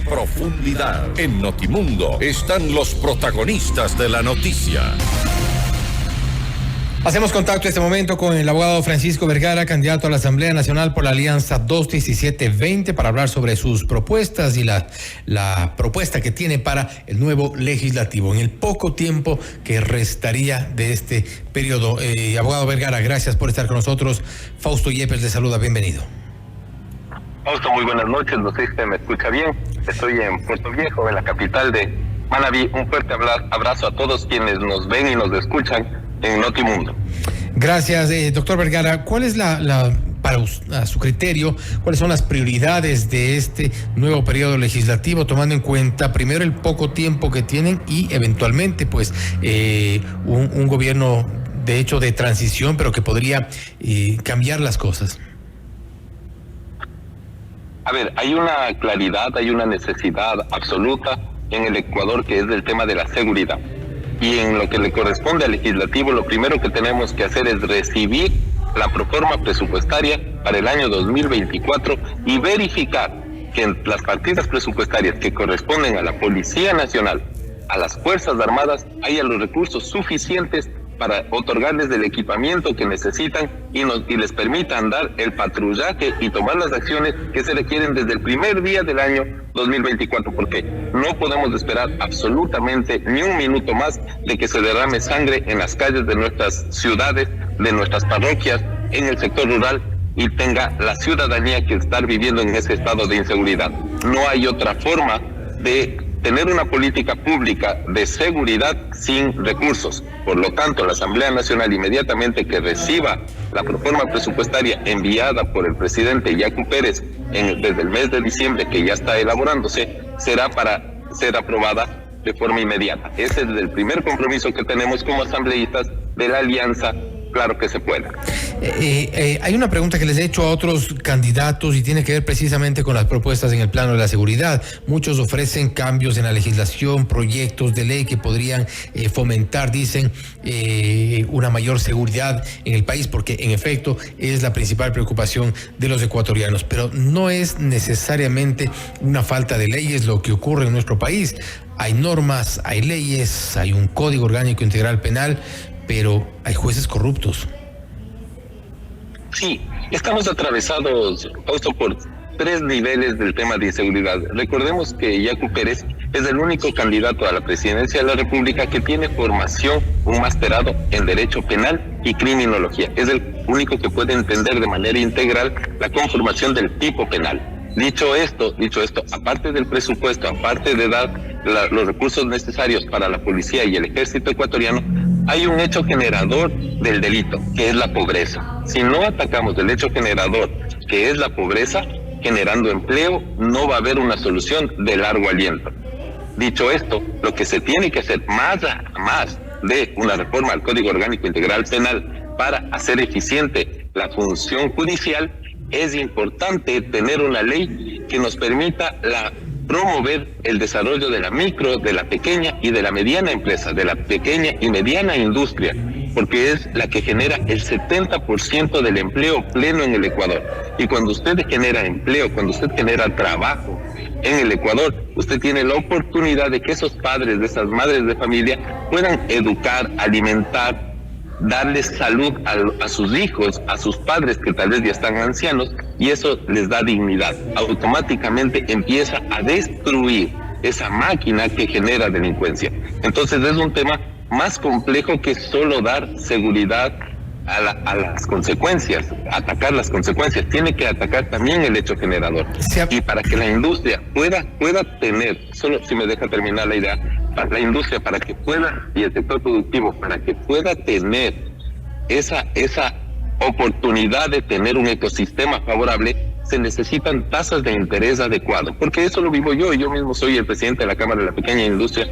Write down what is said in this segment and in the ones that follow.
Profundidad. En Notimundo están los protagonistas de la noticia. Hacemos contacto en este momento con el abogado Francisco Vergara, candidato a la Asamblea Nacional por la Alianza 217-20, para hablar sobre sus propuestas y la propuesta que tiene para el nuevo legislativo en el poco tiempo que restaría de este periodo. Abogado Vergara, gracias por estar con nosotros. Fausto Yepes le saluda, bienvenido. Fausto, muy buenas noches, no sé si usted me escucha bien. Estoy en Puerto Viejo, en la capital de Manabí. Un fuerte abrazo a todos quienes nos ven y nos escuchan en Notimundo. Gracias, doctor Vergara. ¿Cuál es a su criterio, cuáles son las prioridades de este nuevo periodo legislativo, tomando en cuenta primero el poco tiempo que tienen y eventualmente pues un gobierno de hecho de transición, pero que podría cambiar las cosas? A ver, hay una claridad, hay una necesidad absoluta en el Ecuador que es del tema de la seguridad. Y en lo que le corresponde al legislativo, lo primero que tenemos que hacer es recibir la proforma presupuestaria para el año 2024 y verificar que en las partidas presupuestarias que corresponden a la Policía Nacional, a las Fuerzas Armadas, haya los recursos suficientes para otorgarles el equipamiento que necesitan y les permitan dar el patrullaje y tomar las acciones que se requieren desde el primer día del año 2024, porque no podemos esperar absolutamente ni un minuto más de que se derrame sangre en las calles de nuestras ciudades, de nuestras parroquias, en el sector rural, y tenga la ciudadanía que estar viviendo en ese estado de inseguridad. No hay otra forma de tener una política pública de seguridad sin recursos. Por lo tanto, la Asamblea Nacional, inmediatamente que reciba la proforma presupuestaria enviada por el presidente Yacu Pérez desde el mes de diciembre, que ya está elaborándose, será para ser aprobada de forma inmediata. Ese es el primer compromiso que tenemos como asambleístas de la Alianza. Claro que se pueda. Hay una pregunta que les he hecho a otros candidatos y tiene que ver precisamente con las propuestas en el plano de la seguridad. Muchos ofrecen cambios en la legislación, proyectos de ley que podrían fomentar, dicen, una mayor seguridad en el país, porque en efecto es la principal preocupación de los ecuatorianos. Pero no es necesariamente una falta de leyes lo que ocurre en nuestro país. Hay normas, hay leyes, hay un Código Orgánico Integral Penal, pero hay jueces corruptos. Sí, estamos atravesados, Fausto, por 3 niveles del tema de inseguridad. Recordemos que Yacu Pérez es el único candidato a la presidencia de la República que tiene formación, un masterado en Derecho Penal y Criminología. Es el único que puede entender de manera integral la conformación del tipo penal. Dicho esto, aparte del presupuesto, aparte de dar los recursos necesarios para la policía y el ejército ecuatoriano, hay un hecho generador del delito, que es la pobreza. Si no atacamos el hecho generador, que es la pobreza, generando empleo, no va a haber una solución de largo aliento. Dicho esto, lo que se tiene que hacer más de una reforma al Código Orgánico Integral Penal para hacer eficiente la función judicial, es importante tener una ley que nos permita promover el desarrollo de la micro, de la pequeña y de la mediana empresa, de la pequeña y mediana industria, porque es la que genera el 70% del empleo pleno en el Ecuador. Y cuando usted genera empleo, cuando usted genera trabajo en el Ecuador, usted tiene la oportunidad de que esos padres, de esas madres de familia, puedan educar, alimentar, darles salud a sus hijos, a sus padres que tal vez ya están ancianos, y eso les da dignidad. Automáticamente empieza a destruir esa máquina que genera delincuencia. Entonces es un tema más complejo que solo dar seguridad a las consecuencias, atacar las consecuencias. Tiene que atacar también el hecho generador. Y para que la industria pueda tener, solo si me deja terminar la idea, para la industria, para que pueda, y el sector productivo, para que pueda tener esa oportunidad de tener un ecosistema favorable, se necesitan tasas de interés adecuadas, porque eso lo vivo yo mismo soy el presidente de la Cámara de la Pequeña Industria,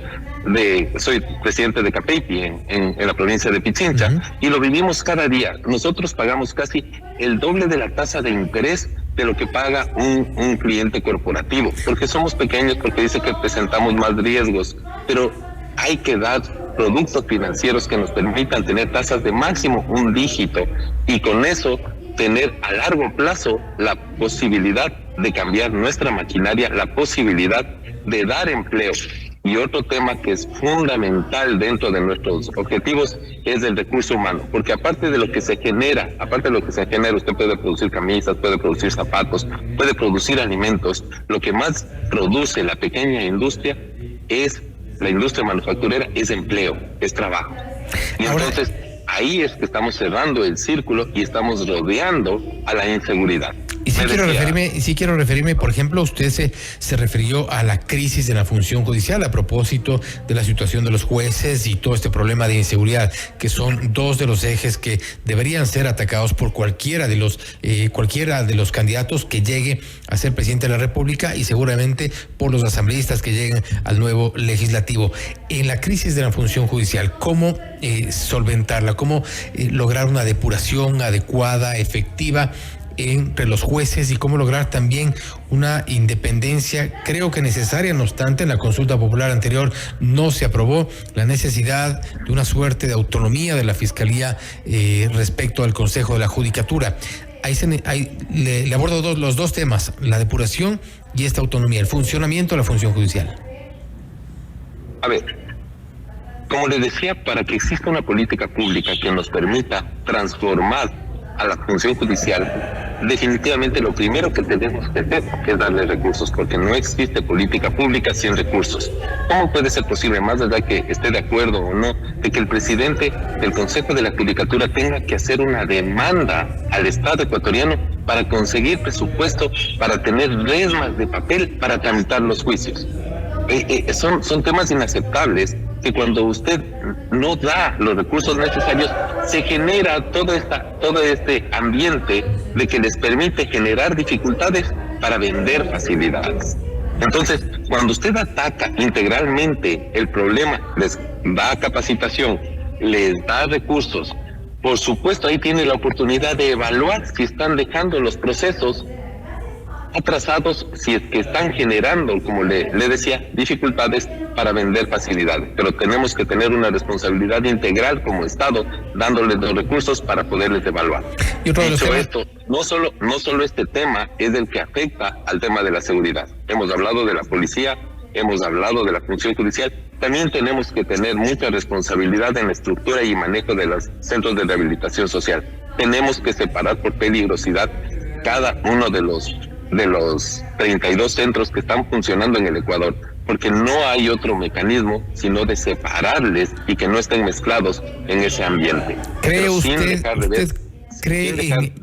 soy presidente de Capeipi en la provincia de Pichincha, y lo vivimos cada día. Nosotros pagamos casi el doble de la tasa de interés de lo que paga un cliente corporativo, porque somos pequeños, porque dice que presentamos más riesgos, pero hay que dar productos financieros que nos permitan tener tasas de máximo un dígito, y con eso tener a largo plazo la posibilidad de cambiar nuestra maquinaria, la posibilidad de dar empleo. Y otro tema que es fundamental dentro de nuestros objetivos es el recurso humano, porque aparte de lo que se genera, usted puede producir camisas, puede producir zapatos, puede producir alimentos. Lo que más produce la pequeña industria es, la industria manufacturera, es empleo, es trabajo. Y entonces ahí es que estamos cerrando el círculo y estamos rodeando a la inseguridad. Y sí quiero referirme, por ejemplo, usted se refirió a la crisis de la función judicial a propósito de la situación de los jueces y todo este problema de inseguridad, que son dos de los ejes que deberían ser atacados por cualquiera de los candidatos que llegue a ser presidente de la República y seguramente por los asambleístas que lleguen al nuevo legislativo. En la crisis de la función judicial, ¿cómo solventarla? ¿Cómo lograr una depuración adecuada, efectiva entre los jueces y cómo lograr también una independencia, creo que necesaria? No obstante, en la consulta popular anterior no se aprobó la necesidad de una suerte de autonomía de la Fiscalía respecto al Consejo de la Judicatura. Ahí le abordo los dos temas, la depuración y esta autonomía, el funcionamiento de la función judicial. A ver, como les decía, para que exista una política pública que nos permita transformar a la función judicial, definitivamente lo primero que tenemos que hacer es darle recursos, porque no existe política pública sin recursos. ¿Cómo puede ser posible, más allá que esté de acuerdo o no, de que el presidente del Consejo de la Judicatura tenga que hacer una demanda al Estado ecuatoriano para conseguir presupuesto, para tener resmas de papel para tramitar los juicios? Son temas inaceptables, que cuando usted no da los recursos necesarios, se genera todo este ambiente de que les permite generar dificultades para vender facilidades. Entonces, cuando usted ataca integralmente el problema, les da capacitación, les da recursos, por supuesto ahí tiene la oportunidad de evaluar si están dejando los procesos atrasados, si es que están generando, como le decía, dificultades para vender facilidades. Pero tenemos que tener una responsabilidad integral como Estado, dándoles los recursos para poderles evaluar. Dicho esto, no solo este tema es el que afecta al tema de la seguridad. Hemos hablado de la policía, hemos hablado de la función judicial. También tenemos que tener mucha responsabilidad en la estructura y manejo de los centros de rehabilitación social. Tenemos que separar por peligrosidad cada uno de los 32 centros que están funcionando en el Ecuador, porque no hay otro mecanismo sino de separarles y que no estén mezclados en ese ambiente. ¿Cree usted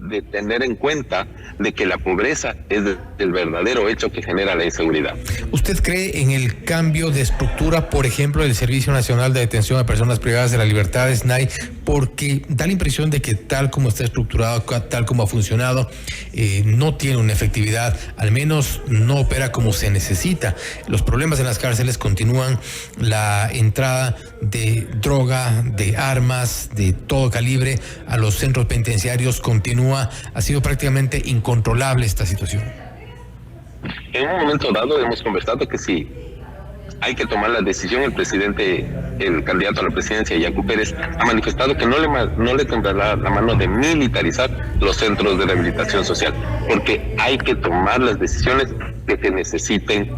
de tener en cuenta de que la pobreza es el verdadero hecho que genera la inseguridad? ¿Usted cree en el cambio de estructura, por ejemplo, del Servicio Nacional de Detención a Personas Privadas de la Libertad, SNAI? Porque da la impresión de que tal como está estructurado, tal como ha funcionado, no tiene una efectividad, al menos no opera como se necesita. Los problemas en las cárceles continúan, la entrada de droga, de armas, de todo calibre a los centros penitenciarios continúa, ha sido prácticamente incontrolable esta situación. En un momento dado hemos conversado que sí hay que tomar la decisión. El candidato a la presidencia, Yacu Pérez, ha manifestado que no le tendrá la mano de militarizar los centros de rehabilitación social, porque hay que tomar las decisiones que se necesiten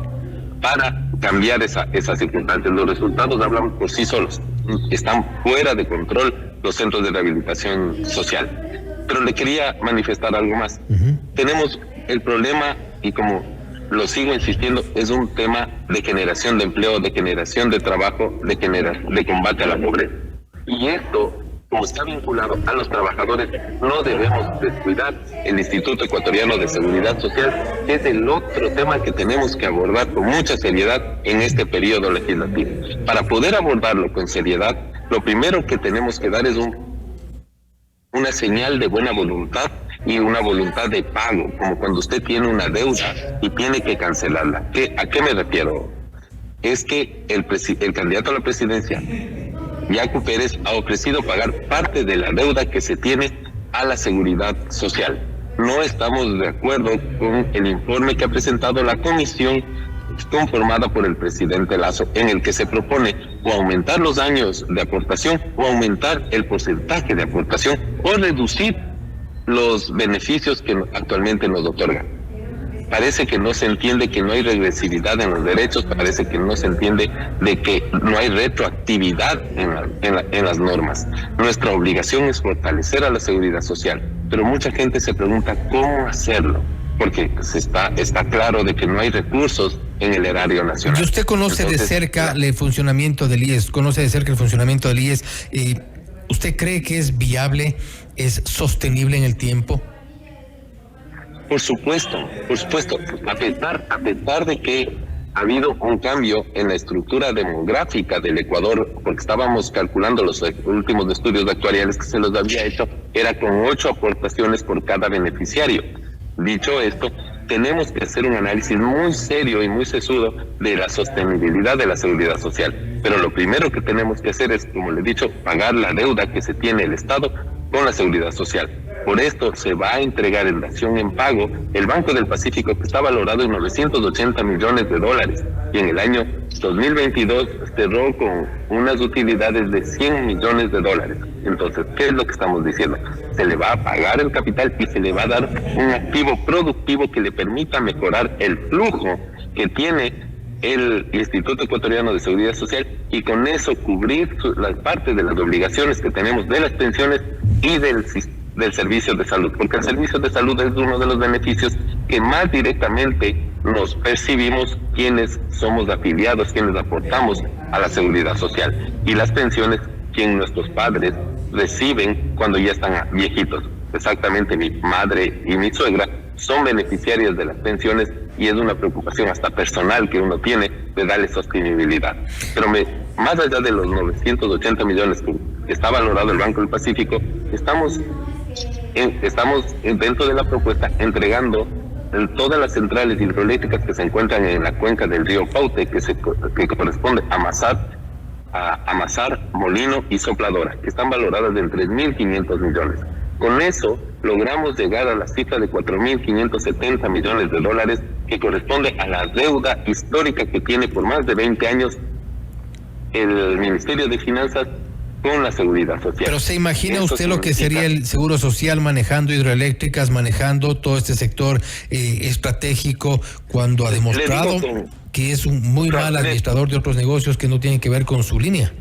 para cambiar esas circunstancias. Los resultados hablan por sí solos. Están fuera de control los centros de rehabilitación social. Pero le quería manifestar algo más. Tenemos el problema, y como lo sigo insistiendo, es un tema de generación de empleo, de generación de trabajo, de combate a la pobreza. Y esto, como está vinculado a los trabajadores, no debemos descuidar el Instituto Ecuatoriano de Seguridad Social, que es el otro tema que tenemos que abordar con mucha seriedad en este periodo legislativo. Para poder abordarlo con seriedad, lo primero que tenemos que dar es una señal de buena voluntad y una voluntad de pago, como cuando usted tiene una deuda y tiene que cancelarla. ¿A qué me refiero? Es que el candidato a la presidencia, Yacu Pérez, ha ofrecido pagar parte de la deuda que se tiene a la seguridad social. No estamos de acuerdo con el informe que ha presentado la comisión conformada por el presidente Lasso, en el que se propone o aumentar los años de aportación o aumentar el porcentaje de aportación o reducir los beneficios que actualmente nos otorgan. Parece que no se entiende que no hay regresividad en los derechos, parece que no se entiende de que no hay retroactividad en las normas. Nuestra obligación es fortalecer a la seguridad social, pero mucha gente se pregunta cómo hacerlo, porque está claro de que no hay recursos en el erario nacional. ¿Y usted conoce de cerca el funcionamiento del IES? ¿Usted cree que es viable, es sostenible en el tiempo? Por supuesto, a pesar de que ha habido un cambio en la estructura demográfica del Ecuador, porque estábamos calculando los últimos estudios actuariales que se los había hecho, era con 8 aportaciones por cada beneficiario. Dicho esto, tenemos que hacer un análisis muy serio y muy sesudo de la sostenibilidad de la seguridad social. Pero lo primero que tenemos que hacer es, como le he dicho, pagar la deuda que se tiene el Estado con la seguridad social. Por esto se va a entregar en dación en pago el Banco del Pacífico, que está valorado en $980 millones y en el año 2022 cerró con unas utilidades de $100 millones. Entonces, ¿qué es lo que estamos diciendo? Se le va a pagar el capital y se le va a dar un activo productivo que le permita mejorar el flujo que tiene el Instituto Ecuatoriano de Seguridad Social y con eso cubrir las partes de las obligaciones que tenemos de las pensiones y del servicio de salud, porque el servicio de salud es uno de los beneficios que más directamente nos percibimos quienes somos afiliados, quienes aportamos a la seguridad social, y las pensiones quien nuestros padres reciben cuando ya están viejitos. Exactamente, mi madre y mi suegra son beneficiarias de las pensiones y es una preocupación hasta personal que uno tiene de darle sostenibilidad. Pero más allá de los 980 millones que está valorado el Banco del Pacífico, estamos dentro de la propuesta entregando todas las centrales hidroeléctricas que se encuentran en la cuenca del río Paute, que corresponde a Amasar, Molino y Sopladora, que están valoradas en 3.500 millones. Con eso logramos llegar a la cifra de 4.570 millones de dólares, que corresponde a la deuda histórica que tiene por más de 20 años el Ministerio de Finanzas con la seguridad social. Pero ¿se imagina usted lo que sería el Seguro Social manejando hidroeléctricas, manejando todo este sector estratégico, cuando ha demostrado que es un muy mal administrador de otros negocios que no tienen que ver con su línea?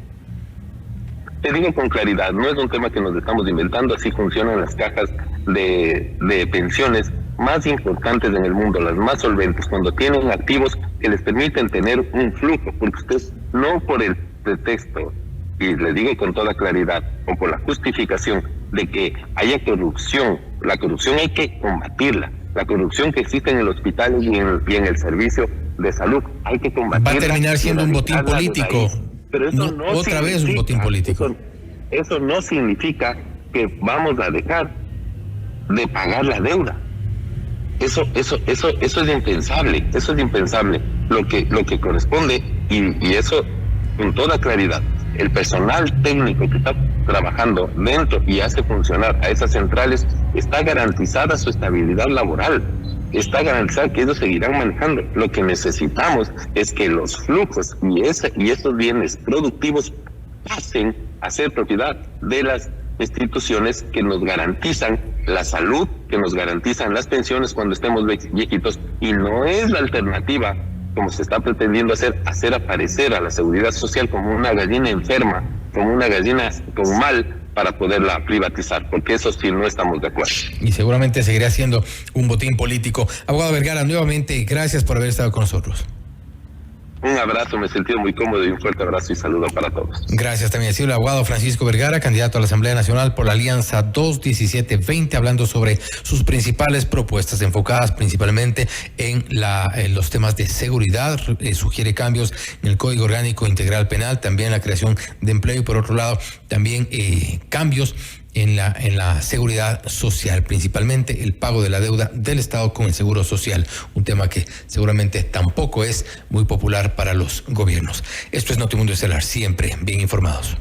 Te digo con claridad, no es un tema que nos estamos inventando, así funcionan las cajas de pensiones más importantes en el mundo, las más solventes, cuando tienen activos que les permiten tener un flujo, porque ustedes no por el pretexto, y le digo con toda claridad, o por la justificación de que haya corrupción, la corrupción hay que combatirla, la corrupción que existe en el hospital y en el servicio de salud hay que combatirla. Va a terminar siendo un botín político. Pero eso no otra vez un botín político. Eso no significa que vamos a dejar de pagar la deuda. Eso es impensable. Eso es impensable. Lo que corresponde, y eso con toda claridad, el personal técnico que está trabajando dentro y hace funcionar a esas centrales, está garantizada su estabilidad laboral. Está garantizado que ellos seguirán manejando. Lo que necesitamos es que los flujos y estos bienes productivos pasen a ser propiedad de las instituciones que nos garantizan la salud, que nos garantizan las pensiones cuando estemos viejitos, y no es la alternativa, como se está pretendiendo hacer aparecer a la seguridad social como una gallina enferma, como una gallina con mal, para poderla privatizar, porque eso sí no estamos de acuerdo. Y seguramente seguirá siendo un botín político. Abogado Vergara, nuevamente, gracias por haber estado con nosotros. Un abrazo, me he sentido muy cómodo y un fuerte abrazo y saludo para todos. Gracias también. Ha sido el abogado Francisco Vergara, candidato a la Asamblea Nacional por la Alianza 21720, hablando sobre sus principales propuestas enfocadas principalmente en los temas de seguridad. Sugiere cambios en el Código Orgánico Integral Penal, también la creación de empleo y por otro lado también cambios en la seguridad social, principalmente el pago de la deuda del Estado con el Seguro Social, un tema que seguramente tampoco es muy popular para los gobiernos. Esto es Notimundo Estelar, siempre bien informados.